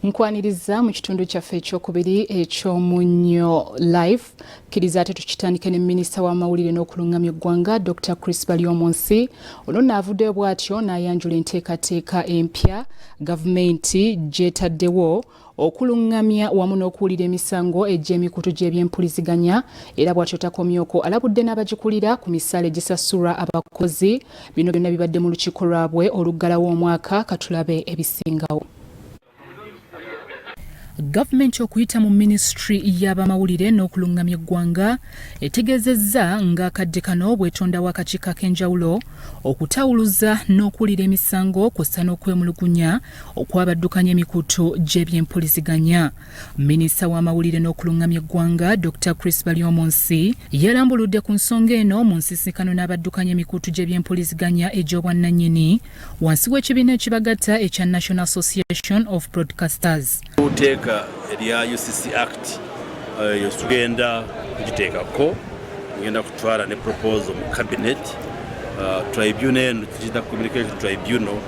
Nkwaniriza mu kitundu kyaffe ekyokubiri ekyomunnyo live kiriza ate tukitandike ne minisita w'amawulire n'okulungamya eggwanga Dr. Chris Balyomonsi ono n'avuddeyo bw'atyo n'ayanjula enteekateeka empya gavumenti gy'etaddewo okulungamya wamu n'okuwulira emisango egy'emikutu gy'ebyempuliziganya era bw'atyo takomyeko alabudde n'abagikulira ku misaala egisasulwa abakozi. Bino byonna bibadde mu lukiiko lwabwe oluggalawo omwaka katulabe ebisingawo. Gavumenti okuyita mu ministry y'abamawulire n'okulungamya eggwanga etegeezezza ng'akadde kano bwetondawo akakiiko ak'enjawulo okutawuluza n'okuwulira emisango kw'ossa n'okwemulugunya okwabaddukanya emikutu gy'ebyempuliziganya. Minisita w'amawulire n'okulungamya eggwanga Dr. Chris Balyomonsi yalambuludde ku nsonga eno mu nsisinkano n'abaddukanya emikutu gy'ebyempuliziganya egy'obwannannyini wansi w'ekibiina ekibagatta ekya National Association of Broadcasters. Erya UCC Act tugenda kugiteekako ngenda kutwala ne proposal mu cabinet tribunal eno Digital Communication Tribunal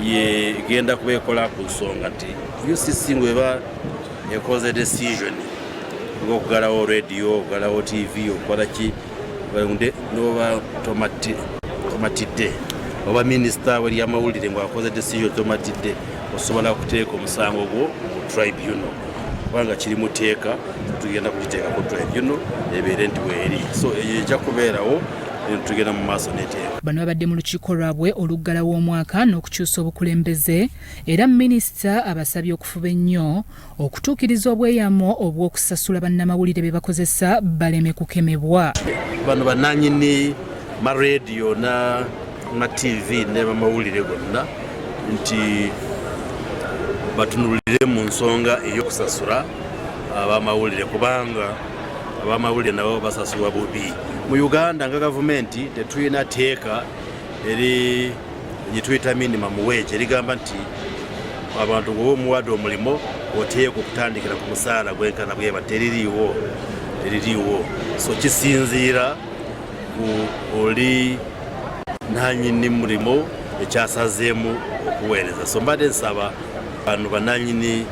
ye genda kubekola ku nsonga nti UCC ngweba ekoze decision ng'okugalawo radio okugalawo TV okukola ki balunde noba tomatidde oba minisita w'ebyamawulire ng'akoze decision tomatidde osobola okuteeka omusango gwo tribunal kubanga kiri muteeka tugenda kugiteeka ku tribunal ebeere nti bweri so ejja kubeerawo tugenda mu maaso n'eteeka. Bano babadde mu lukiiko lwabwe oluggalawo omwaka n'okukyusa obukulembeze era minisita abasabye okufuba ennyo okutuukiriza obweyamo obw'okusasula bannamawulire be bakozesa baleme kukemebwa. Bano bannannyini ma radio na ma TV ne bamawulire gonna nti batunulire mu nsonga ey'okusasula abamawulire kubanga abamawulire nabo basasulwa bubi. Mu Uganda nga gavumenti tetulina teeka eri gyetuyita minimum wage erigamba nti abantu bwe omuwadde omulimo oteeka okutandikira ku musaala gwenkana bweba teririiwo. So kisinziira ku oli nannyini mulimo ekyasazeemu okuweereza. So mbadde nsaba bano bannannyini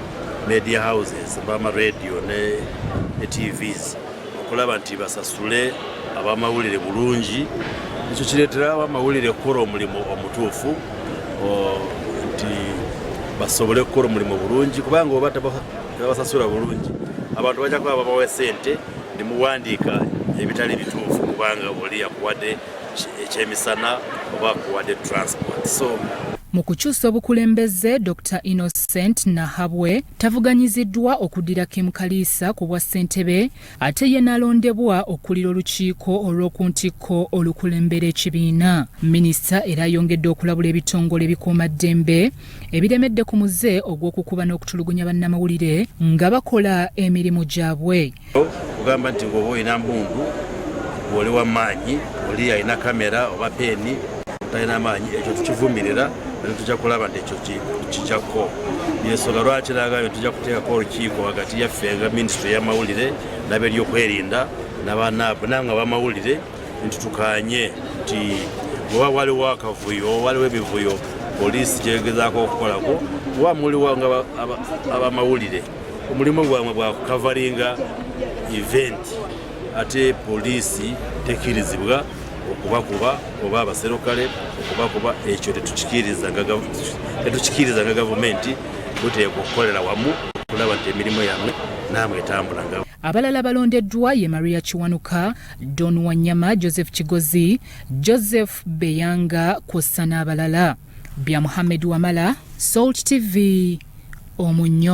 media houses bama radio ne TVs okulaba nti basasule abamawulire bulungi. Ekyo kireetera abamawulire okukola omulimu omutuufu nti basobole okukola omulimu bulungi kubanga oba tabasasula bulungi abantu bajja kuba babawa ssente ne muwandiika ebitali bituufu kubanga oli yakuwadde ekyemisana oba akuwadde transport. So mu kukyusa obukulembeze Dr. Innocent Nahabwe tavuganyiziddwa okuddira Kim Kaliisa ku bwa ssentebe ate ye n'alondebwa okulira olukiiko olw'oku ntikko olukulembera ekibiina. Minisita era ayongedde okulabula ebitongole ebikuumaddembe ebiremedde ku muze ogw'okukuba n'okutulugunya bannamawulire nga bakola emirimu gyabwe. Kugamba nti ng'oba olina mpundu oli w'amaanyi oli alina kamera oba peeni talina amaanyi ekyo tukivumirira tujja kulaba nti ekyo kijjako. Yensonga lwaki nagambye tujja kuteekako olukiiko wakati yaffe nga minisitule y'amawulire n'ab'ebyokwerinda n'abanabu nanga abamawulire nti tukaanye nti oba waliwo akavuyo waliwo ebivuyo poliisi gyegezaako okukolako oba muliwo nga abamawulire omulimu gwabwe gwa kukavaringa event ate poliisi tekirizibwa okubakuba oba abaserukale okubakuba. Ekyo tetukikiriza nga gavumenti tuteekwa okukolera wamu okulaba nti emirimu yammwe naamwe etambula. Abalala balondeddwa ye Maria Kiwanuka, Don Wanyama, Joseph Kigozi, Joseph Beyanga kw'ossa n'abalala. Bya Muhammad Wamala, Salt TV, Omunnyo.